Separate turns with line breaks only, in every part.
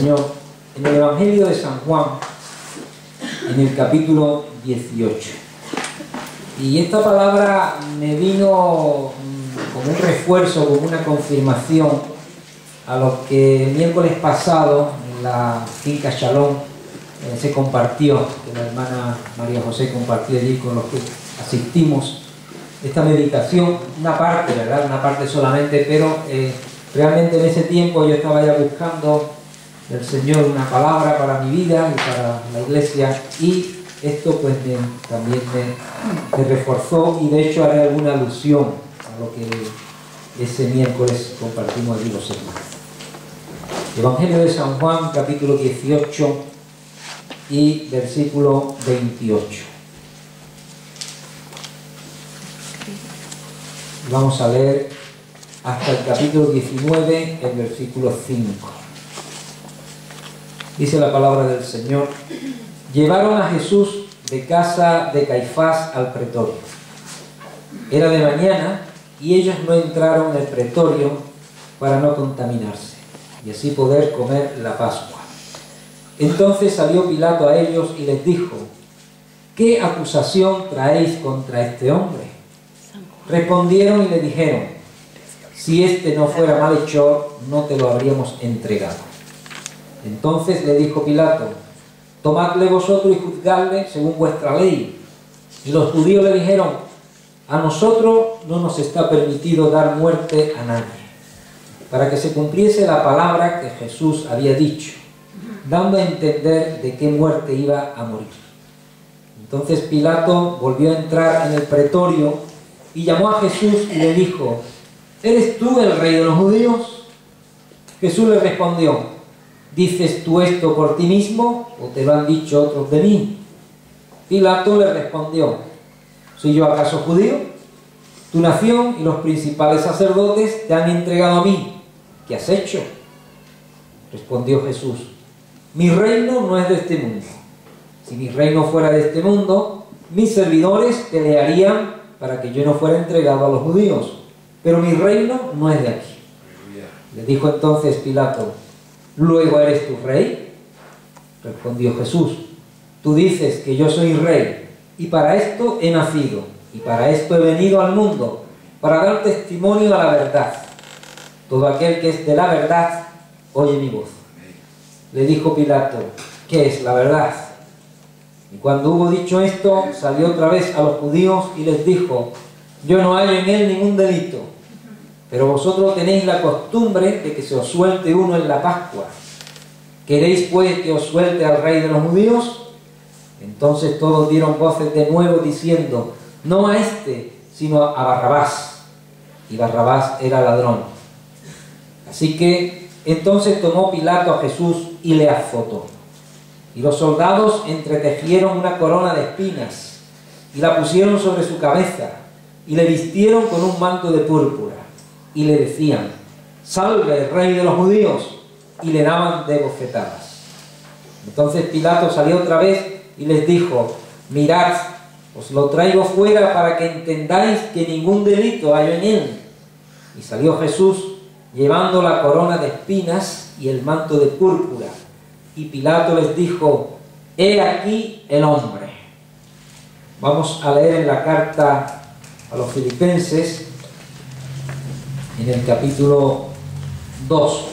Señor en el Evangelio de San Juan, en el capítulo 18. Y esta palabra me vino como un refuerzo, como una confirmación a lo que el miércoles pasado en la finca Shalom se compartió, que la hermana María José compartió allí con los que asistimos. Esta meditación, una parte, ¿verdad? Una parte solamente, pero realmente en ese tiempo yo estaba ya buscando del Señor una palabra para mi vida y para la iglesia, y esto pues también me reforzó, y de hecho haré alguna alusión a lo que ese miércoles compartimos allí los hermanos. Evangelio de San Juan, capítulo 18 y versículo 28. Vamos a leer hasta el capítulo 19, el versículo 5. Dice la palabra del Señor: llevaron a Jesús de casa de Caifás al pretorio. Era de mañana y ellos no entraron en el pretorio para no contaminarse y así poder comer la Pascua. Entonces salió Pilato a ellos y les dijo: ¿qué acusación traéis contra este hombre? Respondieron y le dijeron: si este no fuera malhechor, no te lo habríamos entregado. Entonces le dijo Pilato: tomadle vosotros y juzgadle según vuestra ley. Y los judíos le dijeron: a nosotros no nos está permitido dar muerte a nadie, para que se cumpliese la palabra que Jesús había dicho, dando a entender de qué muerte iba a morir. Entonces Pilato volvió a entrar en el pretorio y llamó a Jesús y le dijo: ¿eres tú el rey de los judíos? Jesús le respondió: ¿dices tú esto por ti mismo o te lo han dicho otros de mí? Pilato le respondió: ¿soy yo acaso judío? Tu nación y los principales sacerdotes te han entregado a mí. ¿Qué has hecho? Respondió Jesús: mi reino no es de este mundo. Si mi reino fuera de este mundo, mis servidores pelearían para que yo no fuera entregado a los judíos. Pero mi reino no es de aquí. Le dijo entonces Pilato: ¿luego eres tu rey? Respondió Jesús: tú dices que yo soy rey, y para esto he nacido, y para esto he venido al mundo, para dar testimonio a la verdad. Todo aquel que es de la verdad, oye mi voz. Le dijo Pilato: ¿qué es la verdad? Y cuando hubo dicho esto, salió otra vez a los judíos y les dijo: yo no hallo en él ningún delito, pero vosotros tenéis la costumbre de que se os suelte uno en la Pascua. ¿Queréis pues que os suelte al rey de los judíos? Entonces todos dieron voces de nuevo diciendo: no a este, sino a Barrabás. Y Barrabás era ladrón. Así que entonces tomó Pilato a Jesús y le azotó. Y los soldados entretejieron una corona de espinas y la pusieron sobre su cabeza y le vistieron con un manto de púrpura y le decían: salve, rey de los judíos, y le daban de bofetadas. Entonces Pilato salió otra vez y les dijo: mirad, os lo traigo fuera para que entendáis que ningún delito hay en él. Y salió Jesús llevando la corona de espinas y el manto de púrpura. Y Pilato les dijo: he aquí el hombre. Vamos a leer en la carta a los Filipenses, en el capítulo 2.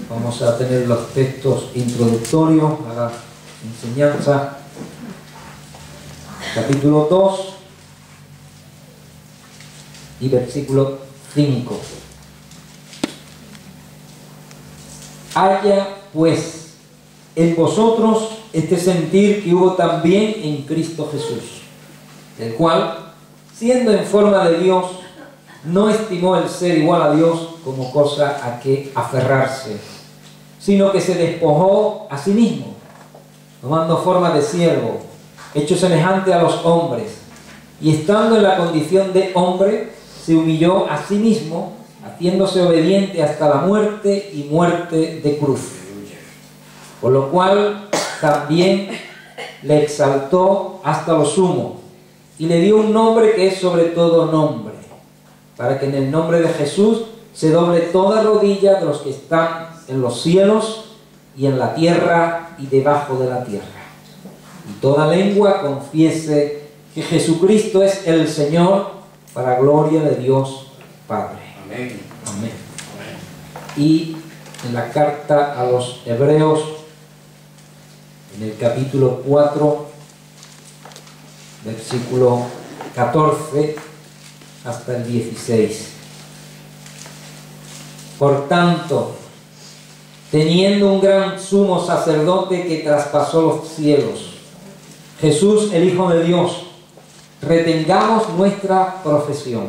Vamos a tener los textos introductorios a la enseñanza. Capítulo 2 y versículo 5. Haya pues en vosotros este sentir que hubo también en Cristo Jesús, el cual, siendo en forma de Dios, no estimó el ser igual a Dios como cosa a que aferrarse, sino que se despojó a sí mismo, tomando forma de siervo, hecho semejante a los hombres, y estando en la condición de hombre, se humilló a sí mismo, haciéndose obediente hasta la muerte y muerte de cruz. Por lo cual también le exaltó hasta lo sumo y le dio un nombre que es sobre todo nombre, para que en el nombre de Jesús se doble toda rodilla de los que están en los cielos y en la tierra y debajo de la tierra. Y toda lengua confiese que Jesucristo es el Señor, para gloria de Dios Padre.
Amén.
Amén. Y en la carta a los Hebreos, en el capítulo 4, versículo 14 hasta el 16. Por tanto, teniendo un gran sumo sacerdote que traspasó los cielos, Jesús, el Hijo de Dios, retengamos nuestra profesión,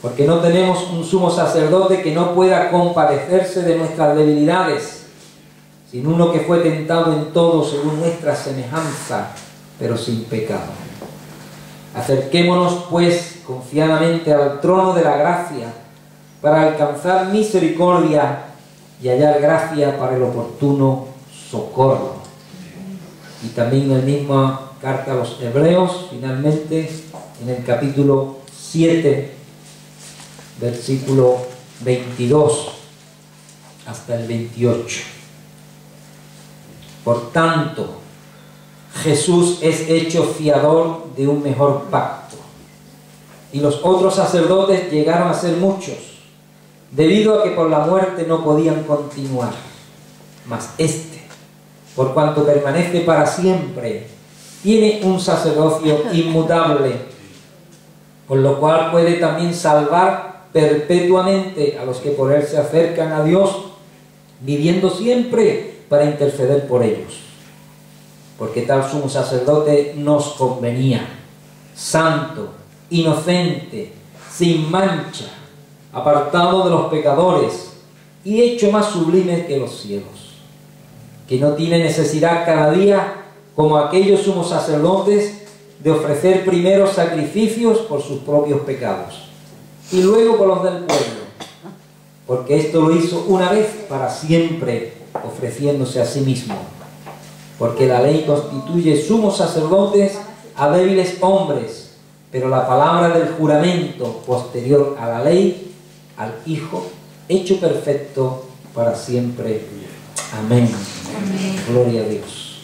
porque no tenemos un sumo sacerdote que no pueda compadecerse de nuestras debilidades, sino uno que fue tentado en todo según nuestra semejanza, pero sin pecado. Acerquémonos pues confiadamente al trono de la gracia, para alcanzar misericordia y hallar gracia para el oportuno socorro. Y también en la misma carta a los Hebreos, finalmente, en el capítulo 7, versículo 22 hasta el 28. Por tanto, Jesús es hecho fiador de un mejor pacto, y los otros sacerdotes llegaron a ser muchos, debido a que por la muerte no podían continuar. Mas este, por cuanto permanece para siempre, tiene un sacerdocio inmutable, por lo cual puede también salvar perpetuamente a los que por él se acercan a Dios, viviendo siempre para interceder por ellos. Porque tal sumo sacerdote nos convenía, santo, inocente, sin mancha, apartado de los pecadores y hecho más sublime que los cielos, que no tiene necesidad cada día, como aquellos sumos sacerdotes, de ofrecer primero sacrificios por sus propios pecados y luego por los del pueblo, porque esto lo hizo una vez para siempre, ofreciéndose a sí mismo. Porque la ley constituye sumos sacerdotes a débiles hombres, pero la palabra del juramento posterior a la ley, al Hijo, hecho perfecto para siempre. Amén. Amén. Gloria a Dios.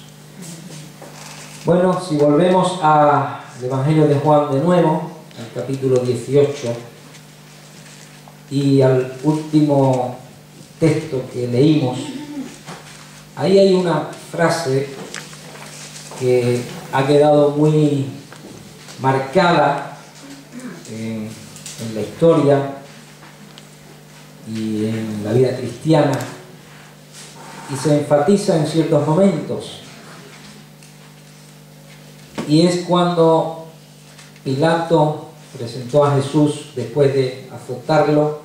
Bueno, si volvemos al Evangelio de Juan de nuevo, al capítulo 18, y al último texto que leímos, ahí hay una frase que ha quedado muy marcada en la historia y en la vida cristiana, y se enfatiza en ciertos momentos, y es cuando Pilato presentó a Jesús después de azotarlo,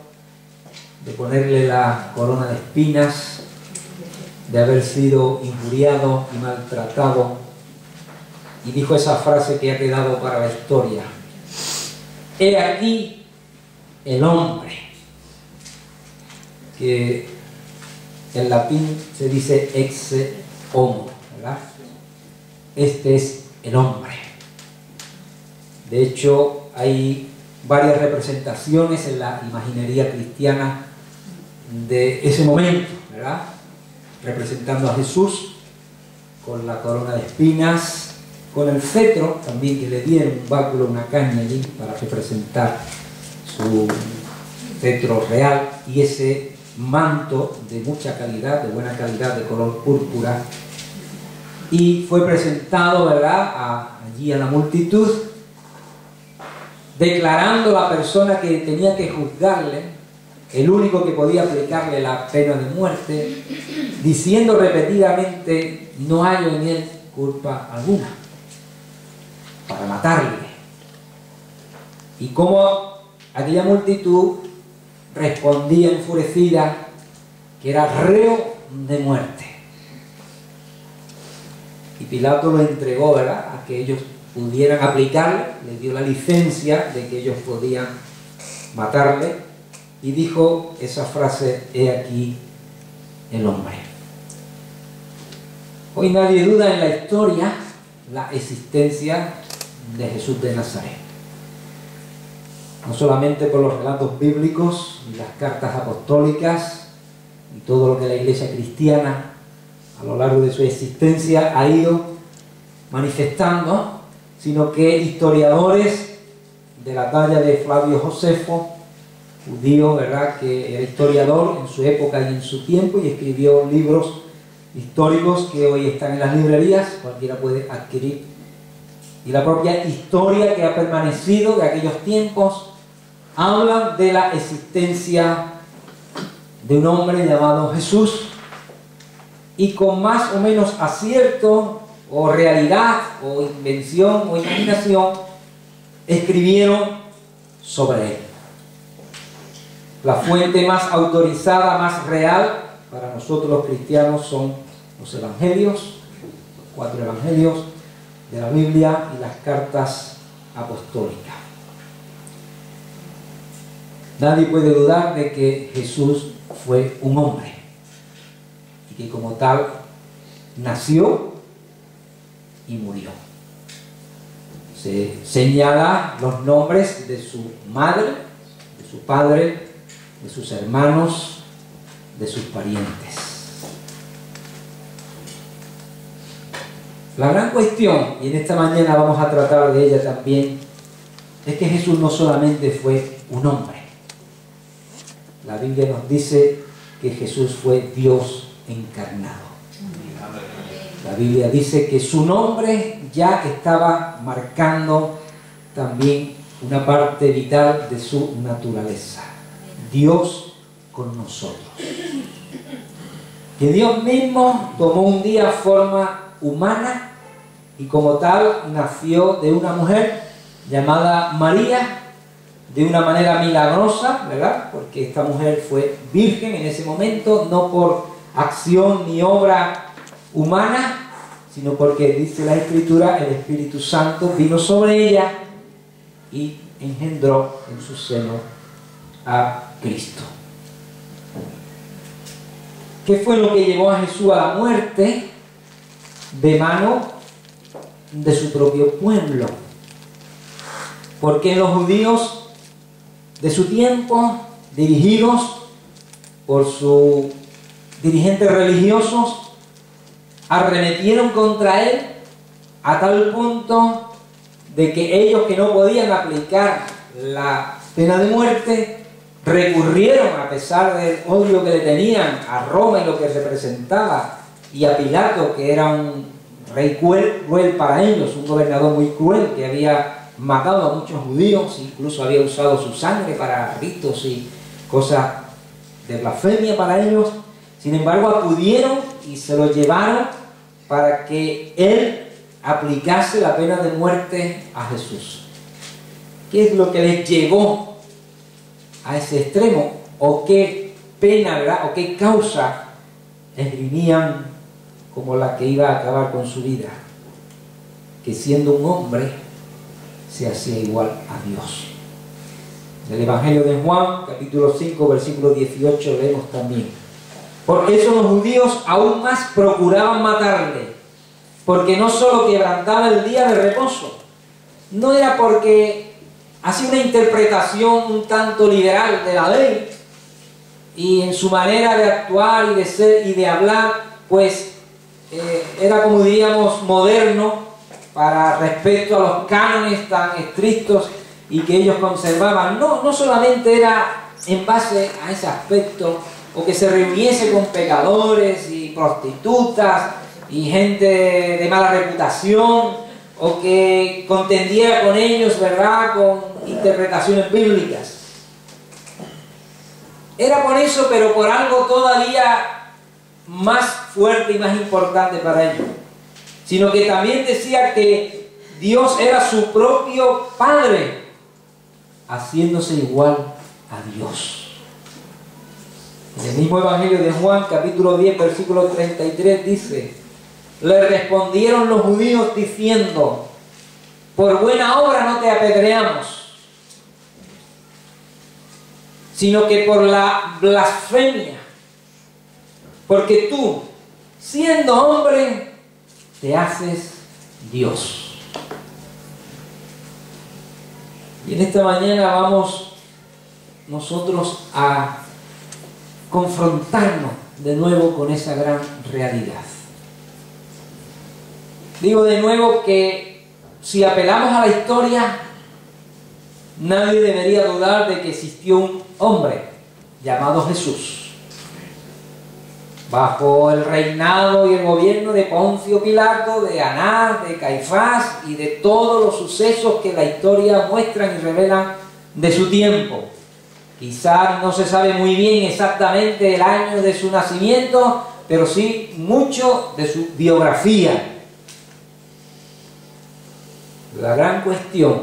de ponerle la corona de espinas, de haber sido injuriado y maltratado, y dijo esa frase que ha quedado para la historia: he aquí el hombre, que en latín se dice exe homo, ¿verdad? Este es el hombre. De hecho, hay varias representaciones en la imaginería cristiana de ese momento, ¿verdad? Representando a Jesús con la corona de espinas, con el cetro también que le dieron, un báculo, una caña allí para representar su cetro real, y ese manto de mucha calidad, de buena calidad, de color púrpura, y fue presentado, ¿verdad?, allí a la multitud, declarando la persona que tenía que juzgarle, el único que podía aplicarle la pena de muerte, diciendo repetidamente: no hallo en él culpa alguna, para matarle. Y como aquella multitud respondía enfurecida que era reo de muerte. Y Pilato lo entregó, ¿verdad?, a que ellos pudieran aplicarle, le dio la licencia de que ellos podían matarle, y dijo esa frase: he aquí el hombre. Hoy nadie duda en la historia la existencia de Jesús de Nazaret. no solamente por los relatos bíblicos y las cartas apostólicas y todo lo que la Iglesia cristiana a lo largo de su existencia ha ido manifestando, sino que historiadores de la talla de Flavio Josefo, judío, ¿verdad?, que era historiador en su época y en su tiempo y escribió libros históricos que hoy están en las librerías, cualquiera puede adquirir, y la propia historia que ha permanecido de aquellos tiempos habla de la existencia de un hombre llamado Jesús, y con más o menos acierto o realidad o invención o imaginación escribieron sobre él. La fuente más autorizada, más real para nosotros los cristianos son los evangelios, los 4 evangelios de la Biblia y las cartas apostólicas. Nadie puede dudar de que Jesús fue un hombre y que como tal nació y murió. Se señala los nombres de su madre, de su padre, de sus hermanos, de sus parientes. La gran cuestión, y en esta mañana vamos a tratar de ella también, es que Jesús no solamente fue un hombre. La Biblia nos dice que Jesús fue Dios encarnado. La Biblia dice que su nombre ya estaba marcando también una parte vital de su naturaleza. Dios con nosotros. Que Dios mismo tomó un día forma humana y como tal nació de una mujer llamada María, de una manera milagrosa, ¿verdad? Porque esta mujer fue virgen en ese momento, no por acción ni obra humana, sino porque dice la Escritura, el Espíritu Santo vino sobre ella y engendró en su seno a Cristo. ¿Qué fue lo que llevó a Jesús a la muerte? De mano de su propio pueblo. Porque los judíos de su tiempo, dirigidos por sus dirigentes religiosos, arremetieron contra él a tal punto de que ellos, que no podían aplicar la pena de muerte, recurrieron, a pesar del odio que le tenían a Roma y lo que representaba, y a Pilato, que era un rey cruel para ellos, un gobernador muy cruel que había matado a muchos judíos, incluso había usado su sangre para ritos y cosas de blasfemia para ellos. Sin embargo, acudieron y se lo llevaron para que él aplicase la pena de muerte a Jesús. ¿Qué es lo que les llevó a ese extremo? ¿O qué pena, verdad? ¿O qué causa esgrimían como la que iba a acabar con su vida? Que siendo un hombre se hacía igual a Dios. En el Evangelio de Juan, capítulo 5, versículo 18, leemos también: por eso los judíos aún más procuraban matarle, porque no solo quebrantaba el día de reposo, no era porque hacía una interpretación un tanto liberal de la ley, y en su manera de actuar y de ser y de hablar, pues era, como diríamos, moderno para respecto a los cánones tan estrictos y que ellos conservaban. No solamente era en base a ese aspecto, o que se reuniese con pecadores y prostitutas y gente de mala reputación, o que contendiera con ellos, ¿verdad?, con interpretaciones bíblicas. Era por eso, pero por algo todavía más fuerte y más importante para ellos, sino que también decía que Dios era su propio Padre, haciéndose igual a Dios. En el mismo Evangelio de Juan, capítulo 10, versículo 33, dice: le respondieron los judíos diciendo, por buena obra no te apedreamos, sino que por la blasfemia, porque tú, siendo hombre, te haces Dios. Y en esta mañana vamos nosotros a confrontarnos de nuevo con esa gran realidad. Digo de nuevo que si apelamos a la historia, nadie debería dudar de que existió un hombre llamado Jesús, bajo el reinado y el gobierno de Poncio Pilato, de Anás, de Caifás y de todos los sucesos que la historia muestran y revelan de su tiempo. Quizás no se sabe muy bien exactamente el año de su nacimiento, pero sí mucho de su biografía. La gran cuestión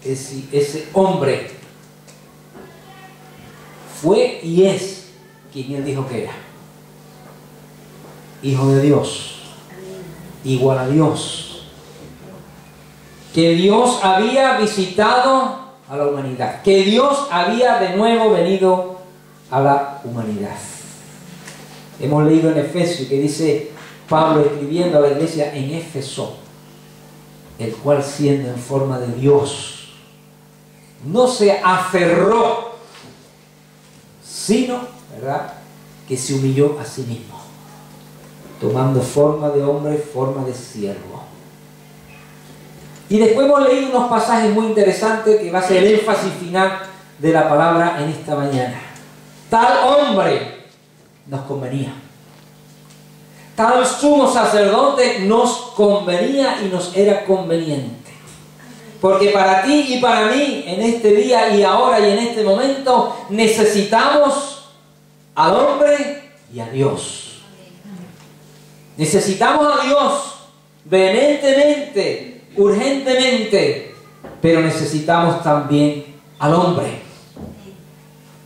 es si ese hombre fue y es quien él dijo que era. Hijo de Dios, igual a Dios, que Dios había visitado a la humanidad, que Dios había de nuevo venido a la humanidad. Hemos leído en Efesios que dice Pablo escribiendo a la iglesia en Éfeso, el cual siendo en forma de Dios, no se aferró, sino, ¿verdad?, que se humilló a sí mismo, tomando forma de hombre, forma de siervo. Y después hemos leído unos pasajes muy interesantes que va a ser el énfasis final de la palabra en esta mañana. Tal hombre nos convenía. Tal sumo sacerdote nos convenía y nos era conveniente. Porque para ti y para mí, en este día y ahora y en este momento, necesitamos al hombre y a Dios. Necesitamos a Dios vehementemente, urgentemente, pero necesitamos también al hombre.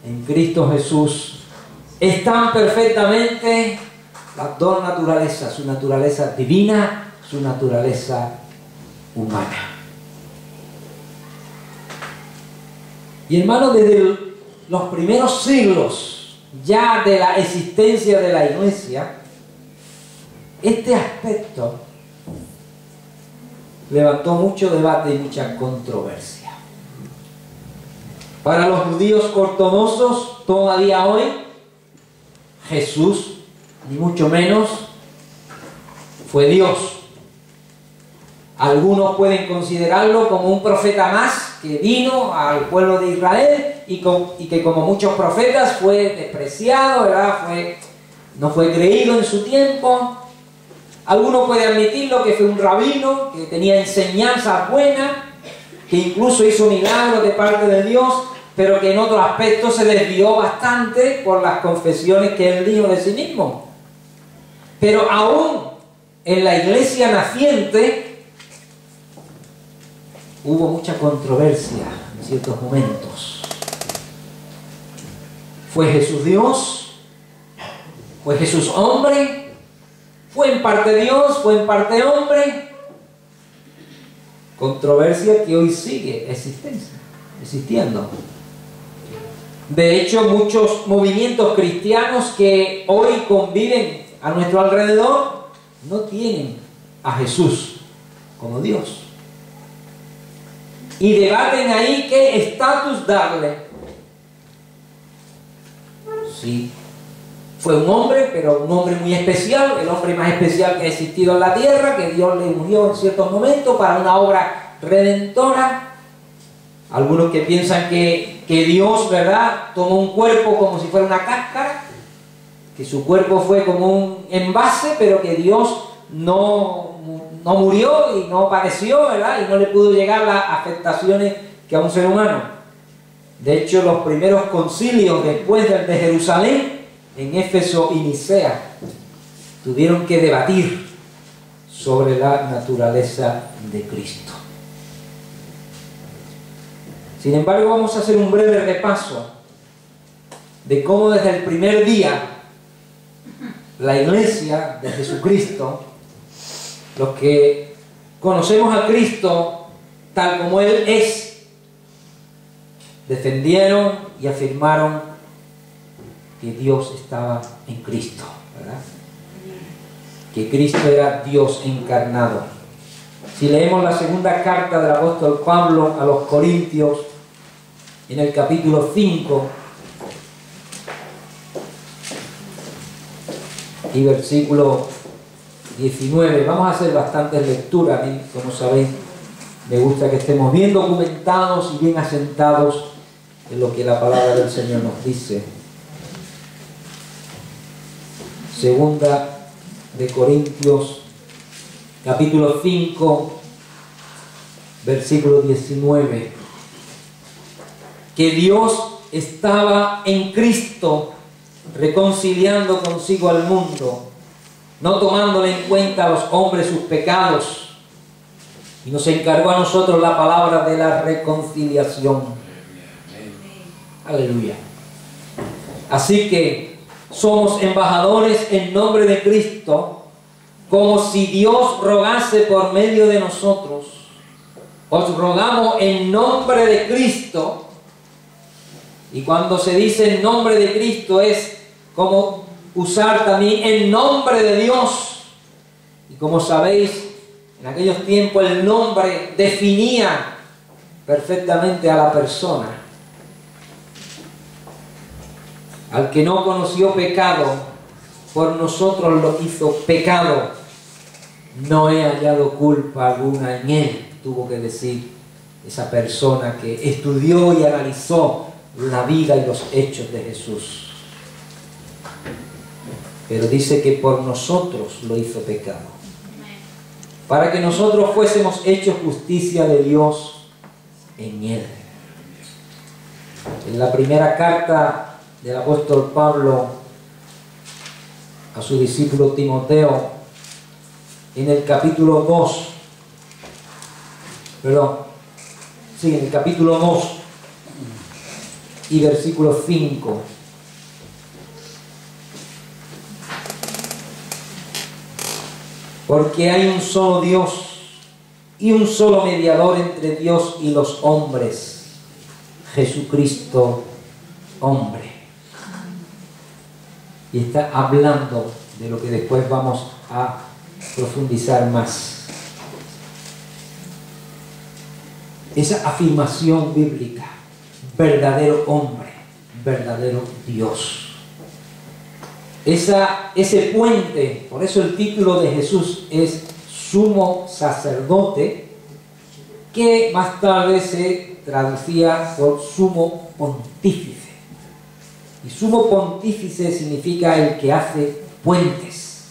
En Cristo Jesús están perfectamente las dos naturalezas, su naturaleza divina, su naturaleza humana. Y hermanos, desde los primeros siglos ya de la existencia de la iglesia, este aspecto levantó mucho debate y mucha controversia. Para los judíos ortodoxos, todavía hoy, Jesús, ni mucho menos, fue Dios. Algunos pueden considerarlo como un profeta más que vino al pueblo de Israel y que como muchos profetas fue despreciado, ¿verdad? No fue creído en su tiempo. Algunos pueden admitirlo que fue un rabino, que tenía enseñanza buena, que incluso hizo milagros de parte de Dios, pero que en otros aspectos se desvió bastante por las confesiones que él dijo de sí mismo. Pero aún en la iglesia naciente hubo mucha controversia en ciertos momentos. ¿Fue Jesús Dios? ¿Fue Jesús hombre? ¿Fue en parte Dios? ¿Fue en parte hombre? Controversia que hoy sigue existiendo. De hecho, muchos movimientos cristianos que hoy conviven a nuestro alrededor no tienen a Jesús como Dios. Y debaten ahí qué estatus darle. Sí, fue un hombre, pero un hombre muy especial, el hombre más especial que ha existido en la tierra, que Dios le ungió en ciertos momentos para una obra redentora. Algunos que piensan que Dios, ¿verdad?, tomó un cuerpo como si fuera una cáscara, que su cuerpo fue como un envase, pero que Dios no murió y no padeció, ¿verdad?, y no le pudo llegar las afectaciones que a un ser humano. De hecho, los primeros concilios después del de Jerusalén, en Éfeso y Nicea, tuvieron que debatir sobre la naturaleza de Cristo. Sin embargo, vamos a hacer un breve repaso de cómo desde el primer día la iglesia de Jesucristo, los que conocemos a Cristo tal como Él es, defendieron y afirmaron que Dios estaba en Cristo, ¿verdad? Que Cristo era Dios encarnado. Si leemos la segunda carta del apóstol Pablo a los Corintios, en el capítulo 5 y versículo 19. Vamos a hacer bastantes lecturas. A mí, como sabéis, me gusta que estemos bien documentados y bien asentados en lo que la palabra del Señor nos dice. Segunda de Corintios, capítulo 5, versículo 19. Que Dios estaba en Cristo reconciliando consigo al mundo, no tomándole en cuenta a los hombres sus pecados, y nos encargó a nosotros la palabra de la reconciliación. Aleluya. Así que somos embajadores en nombre de Cristo, como si Dios rogase por medio de nosotros. Os rogamos en nombre de Cristo. Y cuando se dice en nombre de Cristo es como usar también en nombre de Dios. Y como sabéis, en aquellos tiempos el nombre definía perfectamente a la persona. Al que no conoció pecado, por nosotros lo hizo pecado. No he hallado culpa alguna en él, tuvo que decir esa persona que estudió y analizó la vida y los hechos de Jesús. Pero dice que por nosotros lo hizo pecado, para que nosotros fuésemos hechos justicia de Dios en él. En la primera carta del apóstol Pablo a su discípulo Timoteo, en el capítulo 2, en el capítulo 2 y versículo 5. Porque hay un solo Dios y un solo mediador entre Dios y los hombres, Jesucristo, hombre. Y está hablando de lo que después vamos a profundizar más. Esa afirmación bíblica, verdadero hombre, verdadero Dios. Ese puente, por eso el título de Jesús es sumo sacerdote, que más tarde se traducía por sumo pontífice. Y sumo pontífice significa el que hace puentes,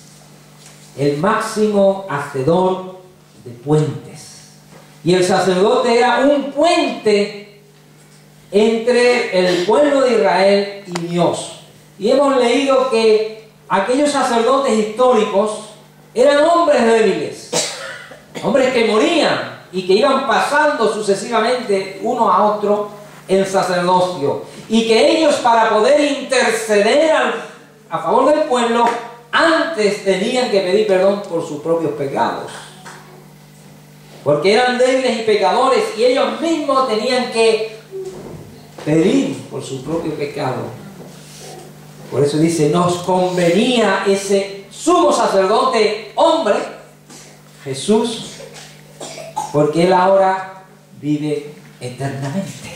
el máximo hacedor de puentes. Y el sacerdote era un puente entre el pueblo de Israel y Dios. Y hemos leído que aquellos sacerdotes históricos eran hombres débiles, hombres que morían y que iban pasando sucesivamente uno a otro el sacerdocio. Y que ellos, para poder interceder a favor del pueblo, antes tenían que pedir perdón por sus propios pecados. Porque eran débiles y pecadores y ellos mismos tenían que pedir por su propio pecado. Por eso dice, nos convenía ese sumo sacerdote hombre, Jesús, porque Él ahora vive eternamente.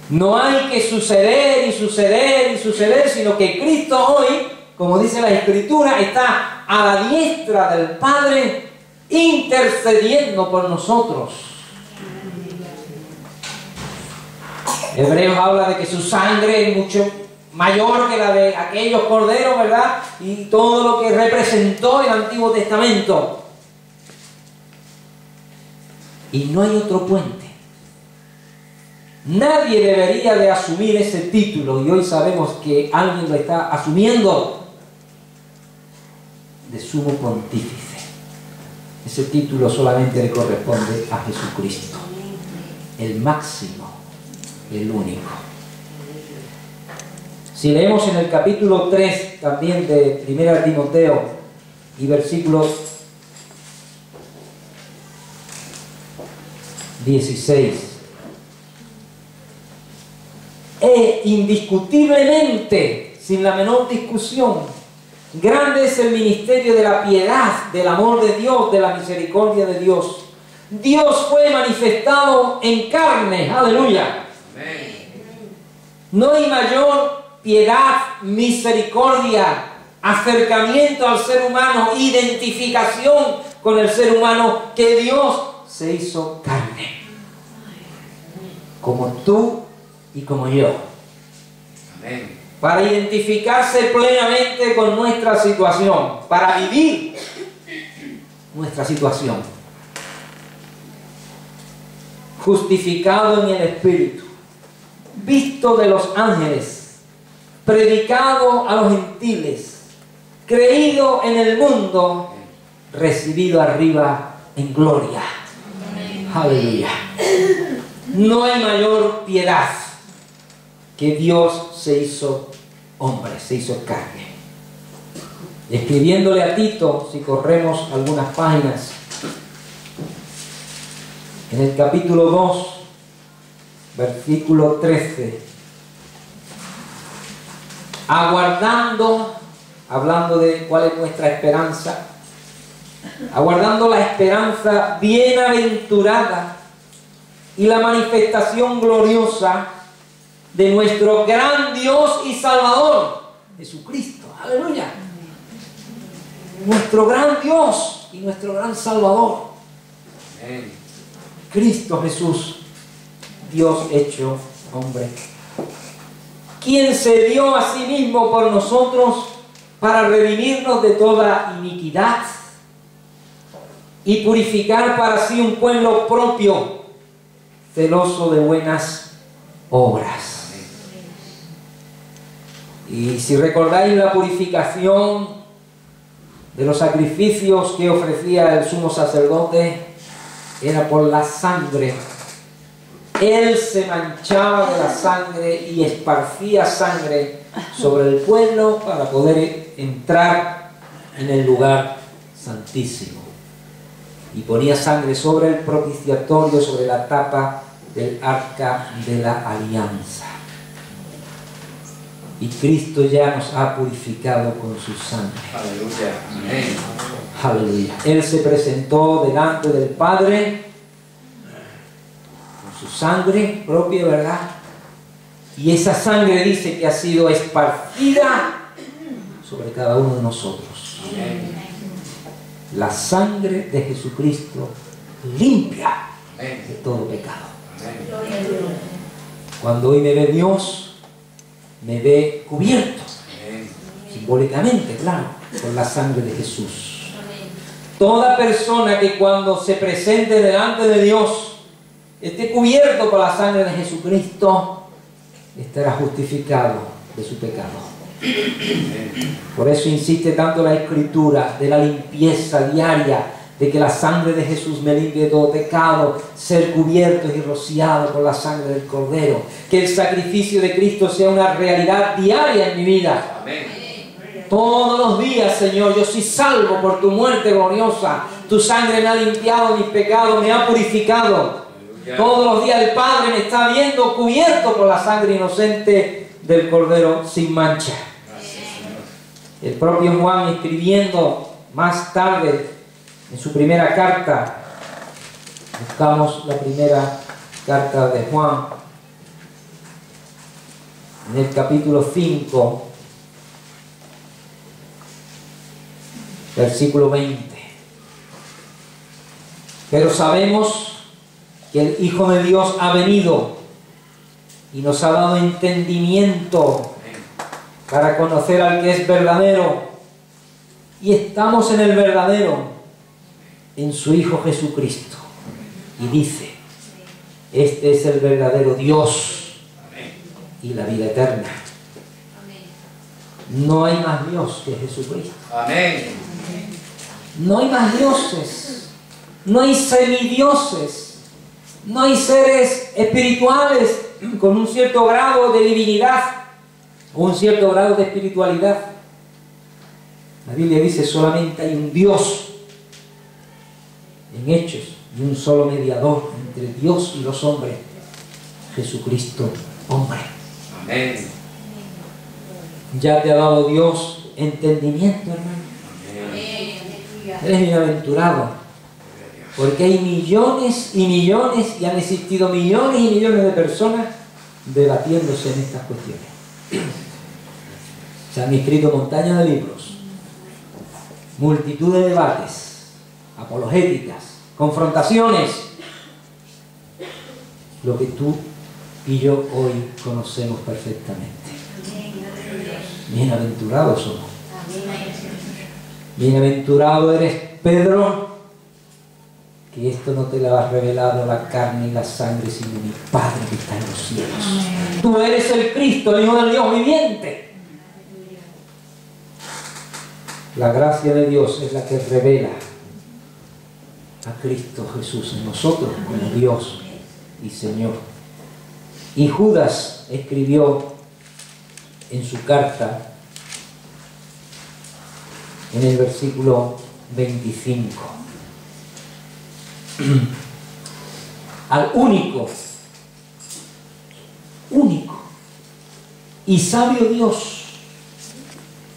No hay que suceder y suceder y suceder, sino que Cristo hoy, como dice la Escritura, está a la diestra del Padre intercediendo por nosotros. Hebreos habla de que su sangre es mucho mayor que la de aquellos corderos, ¿verdad? Y todo lo que representó el Antiguo Testamento. Y no hay otro puente. Nadie debería de asumir ese título, y hoy sabemos que alguien lo está asumiendo, de sumo pontífice. Ese título solamente le corresponde a Jesucristo, el máximo, el único. Si leemos en el capítulo 3 también de 1 Timoteo y versículo 16, indiscutiblemente, sin la menor discusión, grande es el ministerio de la piedad, del amor de Dios, de la misericordia de Dios. Dios fue manifestado en carne, aleluya. Amén. No hay mayor piedad, misericordia, acercamiento al ser humano, identificación con el ser humano, que Dios se hizo carne, como tú y como yo. Amén. Para identificarse plenamente con nuestra situación, para vivir nuestra situación. Justificado en el Espíritu, visto de los ángeles, predicado a los gentiles, creído en el mundo, recibido arriba en gloria. Aleluya. No hay mayor piedad que Dios se hizo hombre, se hizo carne. Escribiéndole a Tito, si corremos algunas páginas, en el capítulo 2, versículo 13, aguardando, hablando de cuál es nuestra esperanza, aguardando la esperanza bienaventurada y la manifestación gloriosa de nuestro gran Dios y Salvador, Jesucristo. Aleluya. Nuestro gran Dios y nuestro gran Salvador. Amén. Cristo Jesús, Dios hecho hombre, quien se dio a sí mismo por nosotros para redimirnos de toda iniquidad y purificar para sí un pueblo propio, celoso de buenas obras. Y si recordáis la purificación de los sacrificios que ofrecía el sumo sacerdote, era por la sangre. Él se manchaba de la sangre y esparcía sangre sobre el pueblo para poder entrar en el lugar santísimo. Y ponía sangre sobre el propiciatorio, sobre la tapa del arca de la alianza. Y Cristo ya nos ha purificado con su sangre. Aleluya. Amén. Aleluya. Él se presentó delante del Padre con su sangre propia, ¿verdad? Y esa sangre dice que ha sido esparcida sobre cada uno de nosotros. Amén. La sangre de Jesucristo limpia de todo pecado. Amén. Cuando hoy me ve Dios, me ve cubierto, simbólicamente, claro, por la sangre de Jesús. Toda persona que cuando se presente delante de Dios esté cubierto por la sangre de Jesucristo, estará justificado de su pecado. Por eso insiste tanto la Escritura de la limpieza diaria, de que la sangre de Jesús me limpie de todo pecado, ser cubiertos y rociados por la sangre del Cordero. Que el sacrificio de Cristo sea una realidad diaria en mi vida. Amén. Todos los días, Señor, yo soy salvo por tu muerte gloriosa. Tu sangre me ha limpiado mis pecados, me ha purificado. Aleluya. Todos los días el Padre me está viendo cubierto por la sangre inocente del Cordero sin mancha. Gracias, el propio Juan, escribiendo más tarde en su primera carta, buscamos la primera carta de Juan, en el capítulo 5, versículo 20. Pero sabemos que el Hijo de Dios ha venido y nos ha dado entendimiento para conocer al que es verdadero, y estamos en el verdadero, en su Hijo Jesucristo. Y dice: este es el verdadero Dios y la vida eterna. No hay más Dios que Jesucristo. Amén. No hay más dioses, no hay semidioses, no hay seres espirituales con un cierto grado de divinidad o un cierto grado de espiritualidad. La Biblia dice: solamente hay un Dios en Hechos y un solo mediador entre Dios y los hombres, Jesucristo hombre. Amén. Ya te ha dado Dios entendimiento, hermano. Amén. Eres bienaventurado, porque hay millones y millones, y han existido millones y millones de personas debatiéndose en estas cuestiones. Se han escrito montañas de libros, multitud de debates, apologéticas, confrontaciones, lo que tú y yo hoy conocemos perfectamente. Bienaventurados somos. Bienaventurado eres, Pedro, que esto no te lo ha revelado la carne y la sangre, sino mi Padre que está en los cielos. Tú eres el Cristo, el Hijo del Dios viviente. La gracia de Dios es la que revela a Cristo Jesús en nosotros como Dios y Señor. Y Judas escribió en su carta, en el versículo 25, al único y sabio Dios,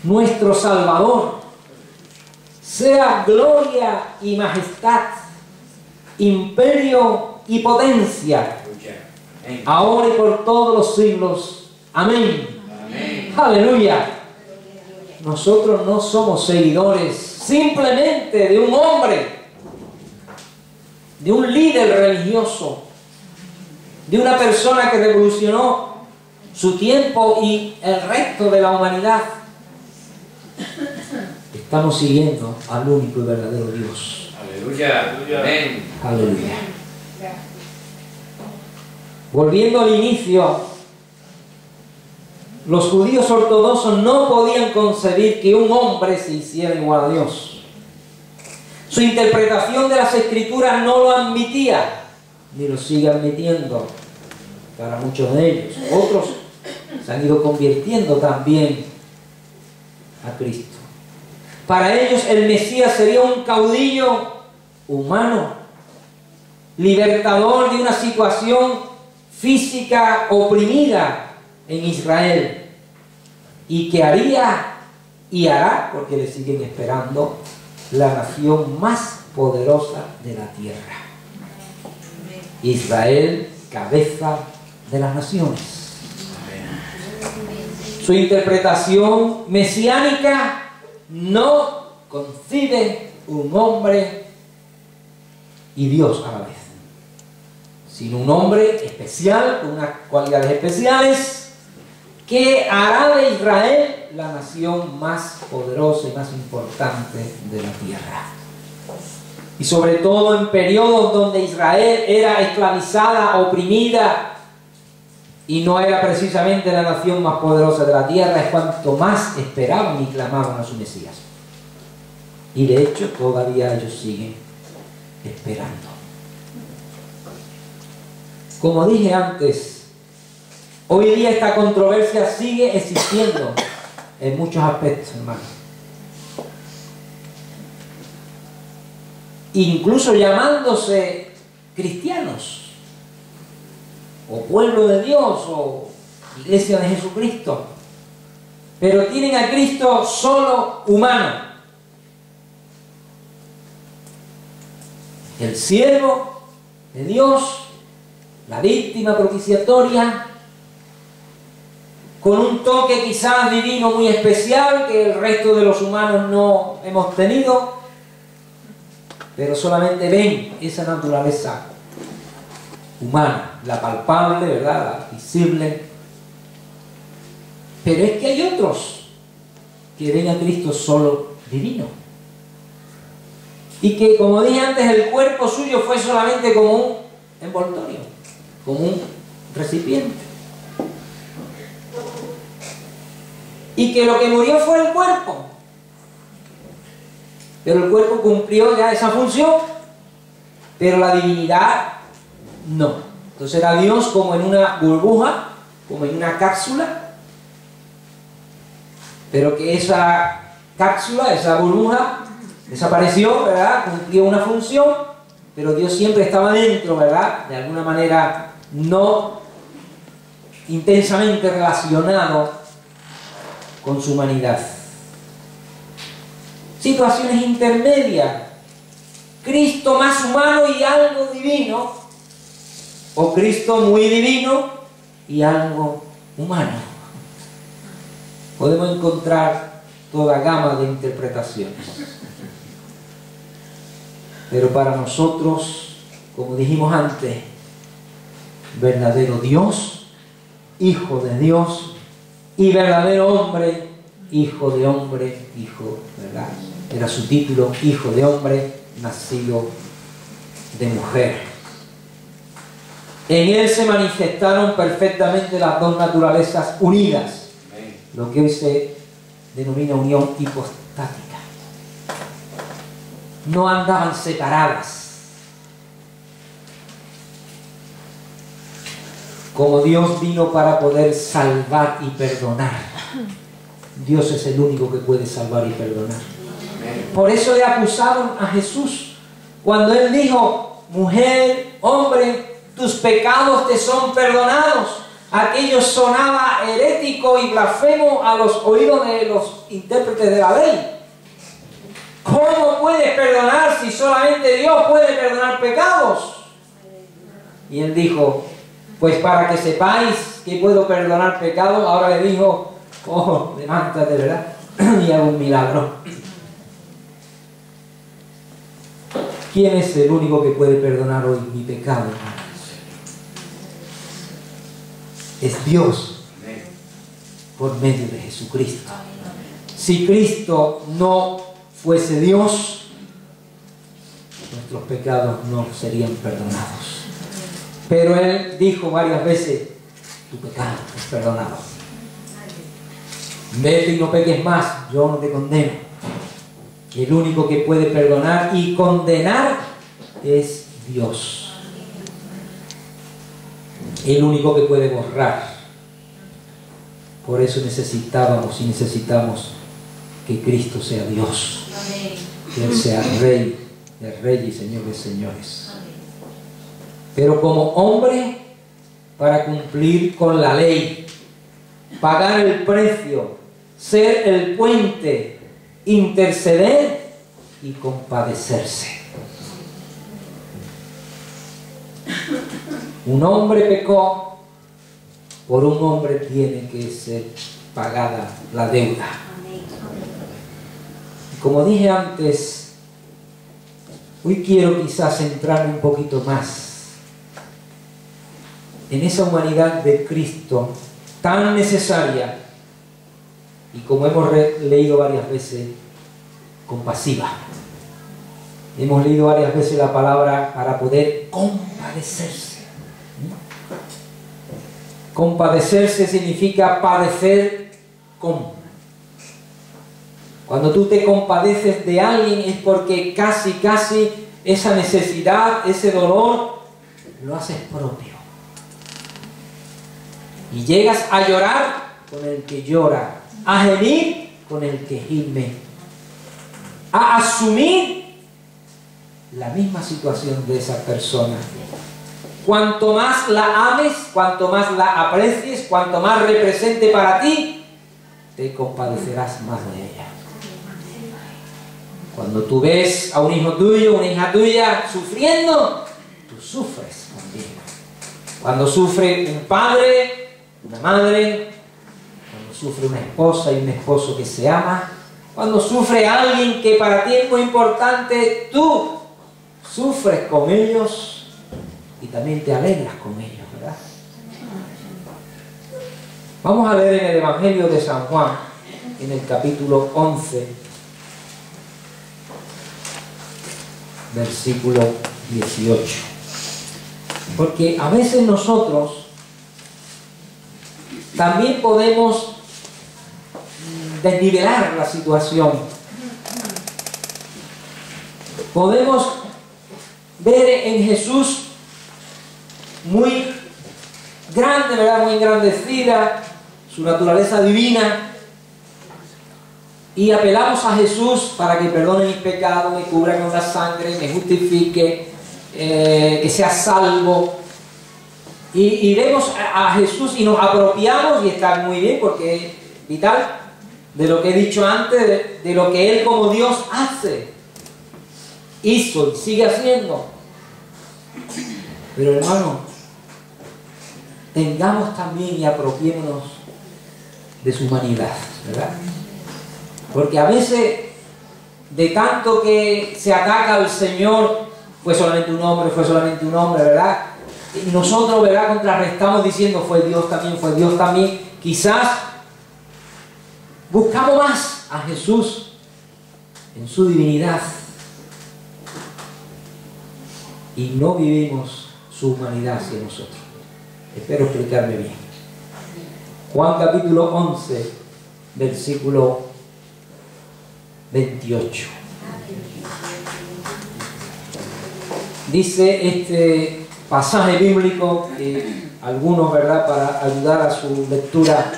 nuestro Salvador, sea gloria y majestad, imperio y potencia, ahora y por todos los siglos. Amén. Amén. Aleluya. Nosotros no somos seguidores simplemente de un hombre, de un líder religioso, de una persona que revolucionó su tiempo y el resto de la humanidad. Estamos siguiendo al único y verdadero Dios.
Aleluya. Amén.
Aleluya. Volviendo al inicio, los judíos ortodoxos no podían concebir que un hombre se hiciera igual a Dios. Su interpretación de las Escrituras no lo admitía, ni lo sigue admitiendo para muchos de ellos. Otros se han ido convirtiendo también a Cristo. Para ellos el Mesías sería un caudillo humano, libertador de una situación física oprimida en Israel, y que haría y hará, porque le siguen esperando, la nación más poderosa de la tierra. Israel, cabeza de las naciones. Su interpretación mesiánica no concibe un hombre y Dios a la vez, sino un hombre especial, con unas cualidades especiales, que hará de Israel la nación más poderosa y más importante de la tierra. Y sobre todo en periodos donde Israel era esclavizada, oprimida, y no era precisamente la nación más poderosa de la tierra, es cuanto más esperaban y clamaban a su Mesías. Y de hecho todavía ellos siguen esperando. Como dije antes, hoy día esta controversia sigue existiendo en muchos aspectos, hermanos. Incluso llamándose cristianos, o pueblo de Dios, o iglesia de Jesucristo, pero tienen a Cristo solo humano. El siervo de Dios, la víctima propiciatoria, con un toque quizás divino muy especial que el resto de los humanos no hemos tenido, pero solamente ven esa naturaleza humana, la palpable, ¿verdad?, la visible. Pero es que hay otros que ven a Cristo solo divino, y que, como dije antes, el cuerpo suyo fue solamente como un envoltorio, como un recipiente, y que lo que murió fue el cuerpo, pero el cuerpo cumplió ya esa función, pero la divinidad no. Entonces era Dios como en una burbuja, como en una cápsula, pero que esa cápsula, esa burbuja desapareció, ¿verdad?, cumplió una función, pero Dios siempre estaba dentro, ¿verdad?, de alguna manera no intensamente relacionado con su humanidad. Situaciones intermedias, Cristo más humano y algo divino, o Cristo muy divino y algo humano. Podemos encontrar toda gama de interpretaciones. Pero para nosotros, como dijimos antes, verdadero Dios, Hijo de Dios, y verdadero hombre, Hijo de hombre, Hijo, ¿verdad? Era su título, Hijo de hombre, nacido de mujer. En él se manifestaron perfectamente las dos naturalezas unidas, lo que hoy se denomina unión hipostática. No andaban separadas. Como Dios vino para poder salvar y perdonar. Dios es el único que puede salvar y perdonar. Por eso le acusaron a Jesús cuando él dijo: mujer, hombre, tus pecados te son perdonados. Aquello sonaba herético y blasfemo a los oídos de los intérpretes de la ley. ¿Cómo puedes perdonar si solamente Dios puede perdonar pecados? Y él dijo: pues para que sepáis que puedo perdonar pecados, ahora le dijo: oh, levántate, ¿verdad? Y hago un milagro. ¿Quién es el único que puede perdonar hoy mi pecado? Es Dios, por medio de Jesucristo. Si Cristo no fuese Dios, nuestros pecados no serían perdonados. Pero Él dijo varias veces: tu pecado es perdonado. Vete y no peques más, yo no te condeno. El único que puede perdonar y condenar es Dios. El único que puede borrar. Por eso necesitamos y necesitamos que Cristo sea Dios. Que Él sea Rey de reyes y Señor de señores. Pero como hombre, para cumplir con la ley, pagar el precio, ser el puente, interceder y compadecerse. Un hombre pecó, por un hombre tiene que ser pagada la deuda. Como dije antes, hoy quiero quizás centrarme un poquito más en esa humanidad de Cristo tan necesaria y, como hemos leído varias veces, compasiva. Hemos leído varias veces la palabra para poder compadecerse. Compadecerse significa padecer con. Cuando tú te compadeces de alguien es porque casi esa necesidad, ese dolor, lo haces propio. Y llegas a llorar con el que llora, a gemir con el que gime, a asumir la misma situación de esa persona. Cuanto más la ames, cuanto más la aprecies, cuanto más represente para ti, te compadecerás más de ella. Cuando tú ves a un hijo tuyo, una hija tuya sufriendo, tú sufres también. Cuando sufre un padre, una madre, cuando sufre una esposa y un esposo que se ama, cuando sufre alguien que para ti es muy importante, tú sufres con ellos y también te alegras con ellos, ¿verdad? Vamos a leer en el Evangelio de San Juan, en el capítulo 11, versículo 18. Porque a veces nosotros también podemos desnivelar la situación. Podemos ver en Jesús muy grande, ¿verdad? Muy engrandecida, su naturaleza divina, y apelamos a Jesús para que perdone mis pecados, me cubra con la sangre, me justifique, que sea salvo. Y vemos a Jesús y nos apropiamos, y está muy bien porque es vital, de lo que he dicho antes, de lo que Él como Dios hace, hizo y sigue haciendo. Pero hermano, tengamos también y apropiémonos de su humanidad, ¿verdad? Porque a veces, de tanto que se ataca al Señor, fue solamente un hombre, ¿verdad? Y nosotros, ¿verdad?, contrarrestamos diciendo, fue Dios también. Quizás buscamos más a Jesús en su divinidad y no vivimos su humanidad hacia nosotros. Espero explicarme bien. Juan capítulo 11, versículo 28. Dice este pasaje bíblico que algunos, ¿verdad?, para ayudar a su lectura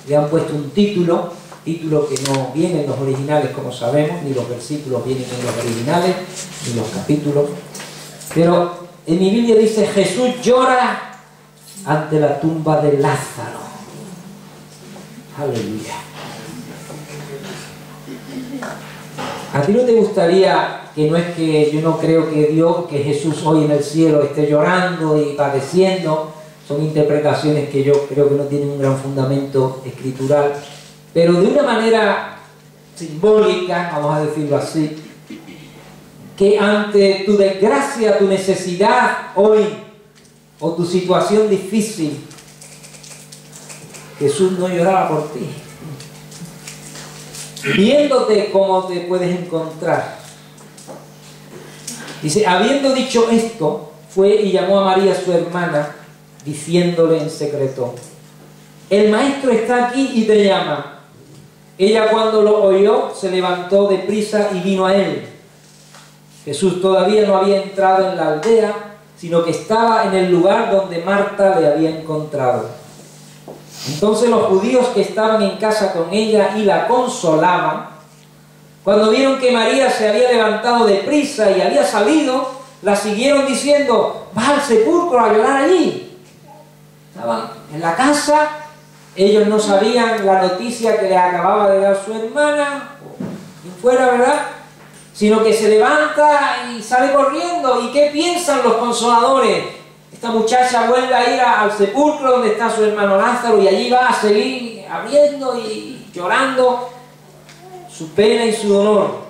le han puesto un título que no viene en los originales, como sabemos, ni los versículos vienen en los originales, ni los capítulos. Pero en mi Biblia dice, Jesús llora ante la tumba de Lázaro. Aleluya. ¿A ti no te gustaría, que no es que yo no creo que Jesús hoy en el cielo esté llorando y padeciendo? Son interpretaciones que yo creo que no tienen un gran fundamento escritural, pero de una manera simbólica, vamos a decirlo así, que ante tu desgracia, tu necesidad hoy, o tu situación difícil, Jesús no lloraba por ti. Viéndote cómo te puedes encontrar. Dice, habiendo dicho esto, fue y llamó a María su hermana, diciéndole en secreto, el maestro está aquí y te llama. Ella, cuando lo oyó, se levantó deprisa y vino a él. Jesús todavía no había entrado en la aldea, sino que estaba en el lugar donde Marta le había encontrado. Entonces los judíos que estaban en casa con ella y la consolaban, cuando vieron que María se había levantado deprisa y había salido, la siguieron diciendo, va al sepulcro a llorar allí. Estaban en la casa, ellos no sabían la noticia que les acababa de dar su hermana, y fuera, ¿verdad?, sino que se levanta y sale corriendo. ¿Y qué piensan los consoladores? Esta muchacha vuelve a ir al sepulcro donde está su hermano Lázaro y allí va a seguir abriendo y llorando su pena y su dolor.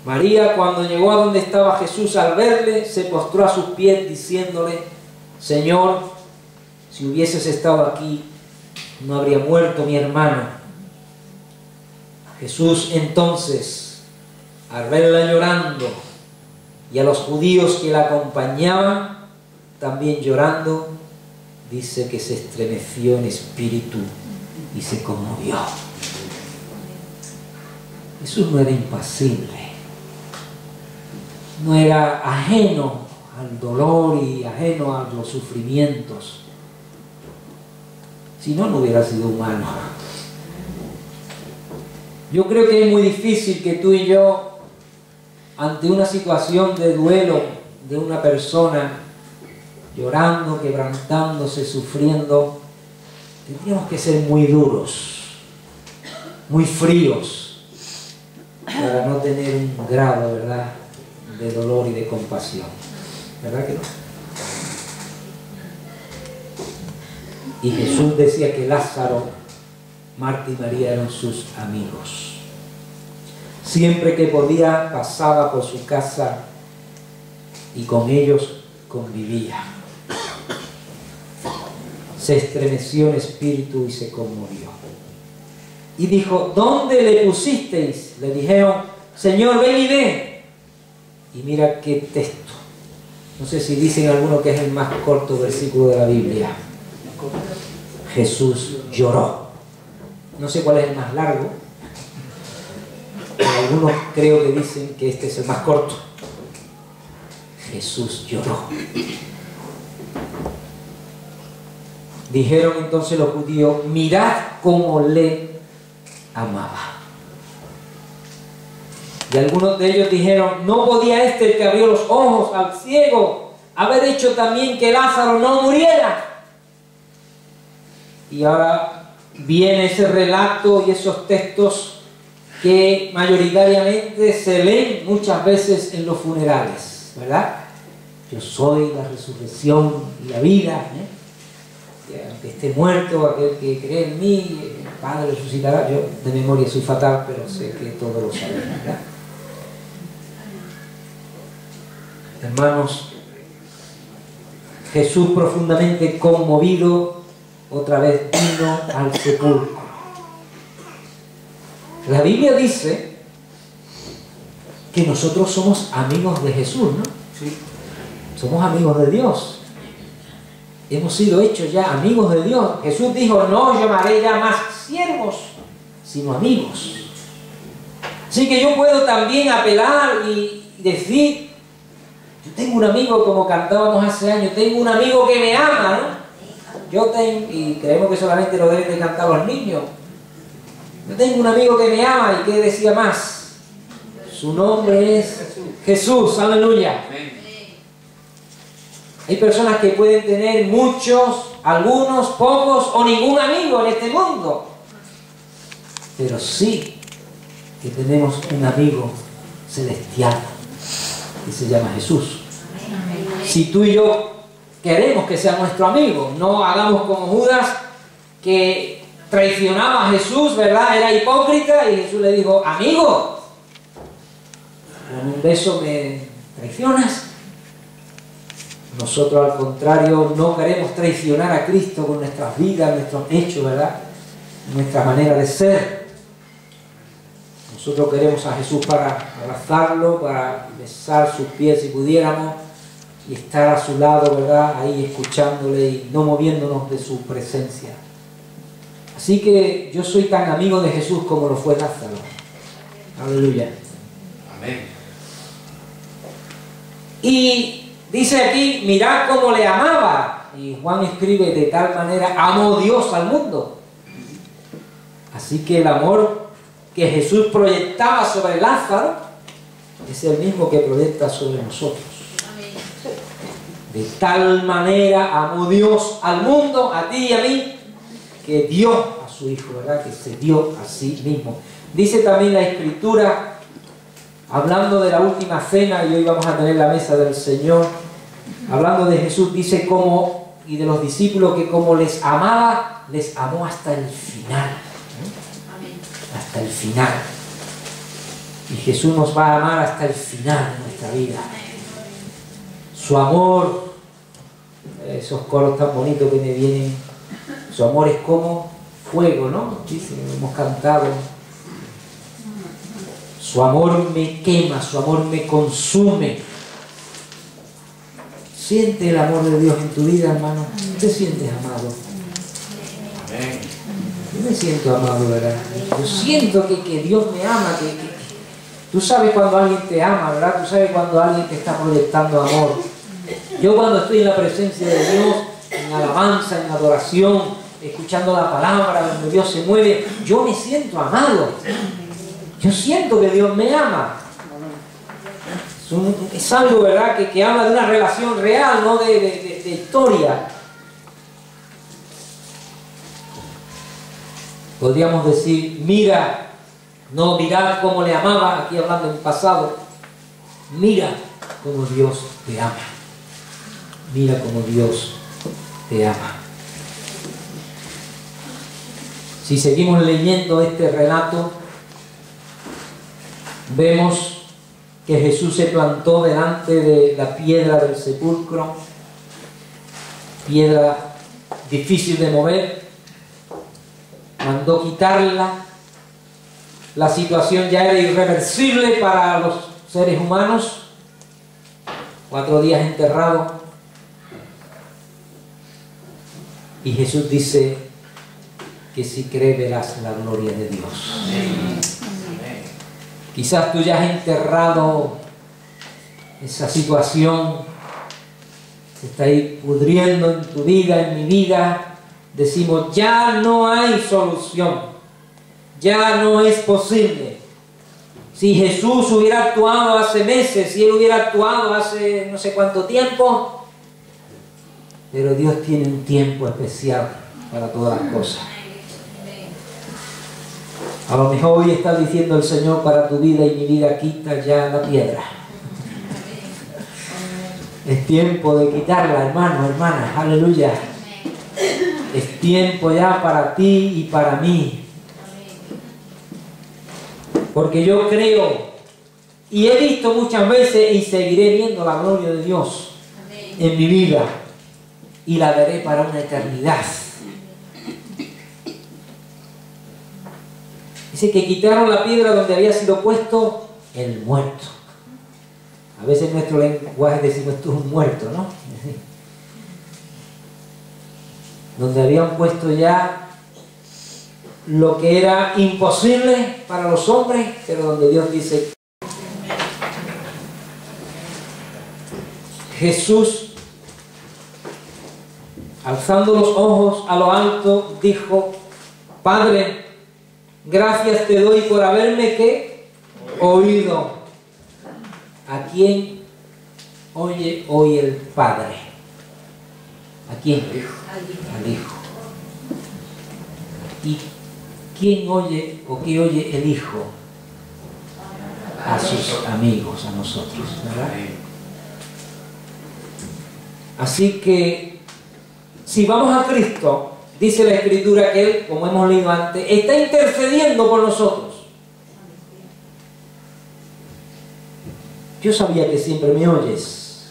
María, cuando llegó a donde estaba Jesús, al verle, se postró a sus pies diciéndole, Señor, si hubieses estado aquí, no habría muerto mi hermano. Jesús entonces, al verla llorando, y a los judíos que la acompañaban, también llorando, dice que se estremeció en espíritu y se conmovió. Jesús no era impasible, no era ajeno al dolor y ajeno a los sufrimientos. Si no, no hubiera sido humano. Yo creo que es muy difícil que tú y yo, ante una situación de duelo de una persona, llorando, quebrantándose, sufriendo, tendríamos que ser muy duros, muy fríos, para no tener un grado, ¿verdad?, de dolor y de compasión. ¿Verdad que no? Y Jesús decía que Lázaro, Marta y María eran sus amigos. Siempre que podía pasaba por su casa y con ellos convivía. Se estremeció en espíritu y se conmovió. Y dijo, ¿dónde le pusisteis? Le dijeron, Señor, ven y ve. Y mira qué texto. No sé si dicen alguno que es el más corto versículo de la Biblia. Jesús lloró. No sé cuál es el más largo. Pero algunos creo que dicen que este es el más corto. Jesús lloró. Dijeron entonces los judíos, mirad cómo le amaba. Y algunos de ellos dijeron, ¿no podía el que abrió los ojos al ciego haber hecho también que Lázaro no muriera? Y ahora viene ese relato y esos textos que mayoritariamente se leen muchas veces en los funerales, ¿verdad? yo soy la resurrección y la vida, que aunque esté muerto, aquel que cree en mí, el Padre resucitará. Yo de memoria soy fatal, pero sé que todo lo sabe, ¿verdad? Hermanos, Jesús, profundamente conmovido, otra vez vino al sepulcro. La Biblia dice que nosotros somos amigos de Jesús, ¿no? Sí. Somos amigos de Dios. Hemos sido hechos ya amigos de Dios. Jesús dijo, no os llamaré ya más siervos, sino amigos. Así que yo puedo también apelar y decir, yo tengo un amigo, como cantábamos hace años, tengo un amigo que me ama, ¿no? Y creemos que solamente lo deben de cantar los niños. Yo tengo un amigo que me ama, y ¿qué decía más? Su nombre es Jesús, aleluya. Hay personas que pueden tener muchos, algunos, pocos o ningún amigo en este mundo. Pero sí que tenemos un amigo celestial que se llama Jesús. Si tú y yo queremos que sea nuestro amigo, no hagamos como Judas, que traicionaba a Jesús, ¿verdad? Era hipócrita y Jesús le dijo, amigo, con un beso me traicionas. Nosotros, al contrario, no queremos traicionar a Cristo con nuestras vidas, nuestros hechos, ¿verdad? Nuestra manera de ser. Nosotros queremos a Jesús para abrazarlo, para besar sus pies si pudiéramos, y estar a su lado, ¿verdad? Ahí escuchándole y no moviéndonos de su presencia. Así que yo soy tan amigo de Jesús como lo fue Lázaro. Aleluya.
Amén.
Y dice aquí, mirad cómo le amaba. Y Juan escribe, de tal manera amó Dios al mundo. Así que el amor que Jesús proyectaba sobre Lázaro es el mismo que proyecta sobre nosotros. De tal manera amó Dios al mundo, a ti y a mí, que dio a su Hijo, ¿verdad? Que se dio a sí mismo. Dice también la Escritura, hablando de la última cena, y hoy vamos a tener la mesa del Señor, hablando de Jesús, dice cómo, y de los discípulos, que como les amaba, les amó hasta el final. Hasta el final. Y Jesús nos va a amar hasta el final de nuestra vida. Su amor, esos coros tan bonitos que me vienen, su amor es como fuego, ¿no? Dicen, hemos cantado. Su amor me quema, su amor me consume. Siente el amor de Dios en tu vida, hermano. ¿Te sientes amado?
Amén.
Yo me siento amado, ¿verdad? Yo siento que Dios me ama, tú sabes cuando alguien te ama, ¿verdad? Tú sabes cuando alguien te está proyectando amor. Yo cuando estoy en la presencia de Dios, en alabanza, en adoración, escuchando la palabra, donde Dios se mueve, yo me siento amado. Yo siento que Dios me ama. Es algo, ¿verdad?, que habla de una relación real, no de historia. Podríamos decir, mira, no mirad cómo le amaba, aquí hablando en pasado, mira cómo Dios te ama. Mira cómo Dios te ama. Si seguimos leyendo este relato, vemos que Jesús se plantó delante de la piedra del sepulcro, piedra difícil de mover, mandó quitarla, la situación ya era irreversible para los seres humanos, 4 días enterrados, y Jesús dice que si crees verás la gloria de Dios. Amén. Quizás tú ya has enterrado esa situación, se está ahí pudriendo en tu vida, en mi vida. Decimos, ya no hay solución, ya no es posible. Si Jesús hubiera actuado hace meses, si Él hubiera actuado hace no sé cuánto tiempo, pero Dios tiene un tiempo especial para todas las cosas. A lo mejor hoy está diciendo el Señor para tu vida y mi vida, quita ya la piedra. Es tiempo de quitarla, hermano, hermana. Aleluya. Es tiempo ya para ti y para mí. Porque yo creo y he visto muchas veces y seguiré viendo la gloria de Dios en mi vida. Y la veré para una eternidad. Dice que quitaron la piedra donde había sido puesto el muerto. A veces en nuestro lenguaje decimos esto es un muerto, ¿no? Donde habían puesto ya lo que era imposible para los hombres, pero donde Dios dice, Jesús, alzando los ojos a lo alto, dijo, Padre, gracias te doy por haberme ¿qué? Oído. ¿A quién oye hoy el Padre? ¿A quién? Al Hijo. ¿Y quién oye o qué oye el Hijo? A sus amigos, a nosotros, ¿verdad? Así que, si vamos a Cristo, dice la Escritura que Él, como hemos leído antes, está intercediendo por nosotros. Yo sabía que siempre me oyes,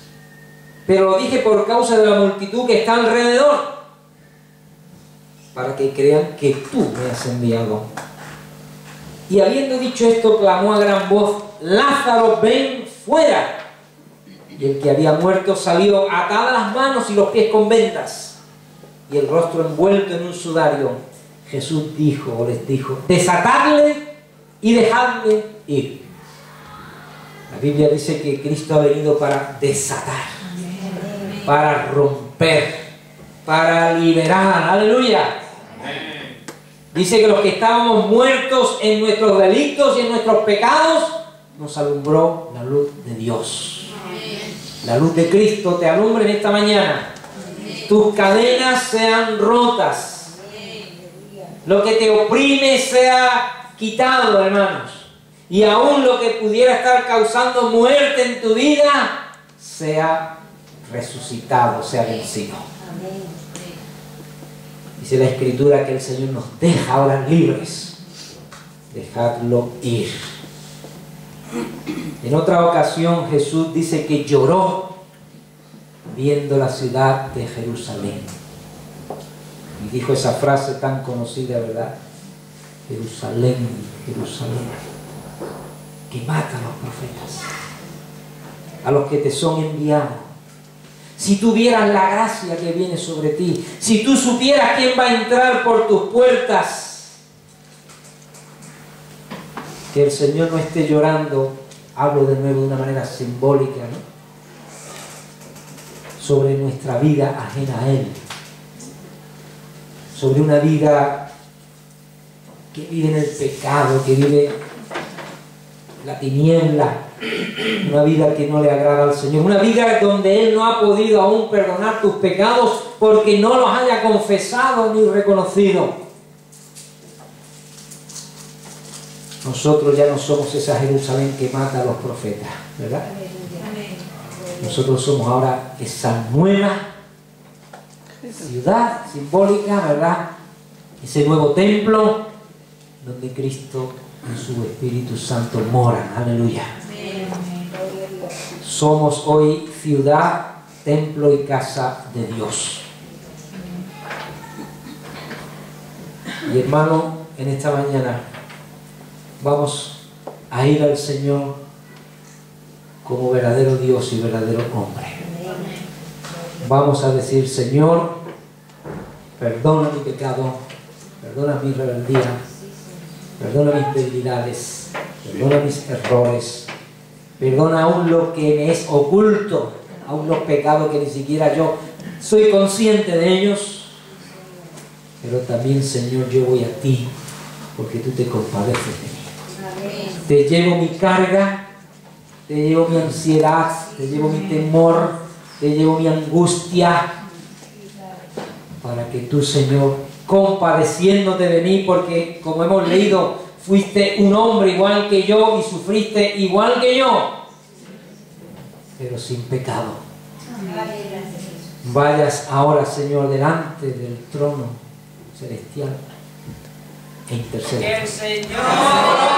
pero lo dije por causa de la multitud que está alrededor, para que crean que tú me has enviado. Y habiendo dicho esto, clamó a gran voz, Lázaro, ven fuera. Y el que había muerto salió, atadas las manos y los pies con vendas, y el rostro envuelto en un sudario. Jesús dijo, o les dijo, desatadle y dejadle ir. La Biblia dice que Cristo ha venido para desatar, para romper, para liberar. ¡Aleluya! Dice que los que estábamos muertos en nuestros delitos y en nuestros pecados, nos alumbró la luz de Dios. La luz de Cristo te alumbra en esta mañana. Tus cadenas sean rotas. Lo que te oprime sea quitado, hermanos. Y aún lo que pudiera estar causando muerte en tu vida, sea resucitado, sea vencido. Dice la Escritura que el Señor nos deja ahora libres. Dejadlo ir. En otra ocasión Jesús dice que lloró viendo la ciudad de Jerusalén. Y dijo esa frase tan conocida, ¿verdad? Jerusalén, Jerusalén, que mata a los profetas, a los que te son enviados. Si tú vieras la gracia que viene sobre ti, si tú supieras quién va a entrar por tus puertas, que el Señor no esté llorando, hablo de nuevo de una manera simbólica, ¿no? Sobre nuestra vida ajena a Él, sobre una vida que vive en el pecado, que vive la tiniebla, una vida que no le agrada al Señor, una vida donde Él no ha podido aún perdonar tus pecados porque no los haya confesado ni reconocido. Nosotros ya no somos esa Jerusalén que mata a los profetas, ¿verdad? Nosotros somos ahora esa nueva ciudad simbólica, ¿verdad? Ese nuevo templo donde Cristo y su Espíritu Santo moran. Aleluya. Somos hoy ciudad, templo y casa de Dios. Y hermano, en esta mañana vamos a ir al Señor como verdadero Dios y verdadero hombre. Vamos a decir, Señor, perdona mi pecado, perdona mi rebeldía, perdona mis debilidades, perdona mis errores, perdona aún lo que me es oculto, aún los pecados que ni siquiera yo soy consciente de ellos. Pero también, Señor, yo voy a ti porque tú te compadeces de mí. Te llevo mi carga, te llevo mi ansiedad, te llevo mi temor, te llevo mi angustia, para que tú, Señor, compadeciéndote de mí, porque como hemos leído, fuiste un hombre igual que yo y sufriste igual que yo, pero sin pecado. vayas ahora, Señor, delante del trono celestial e intercedas.
El Señor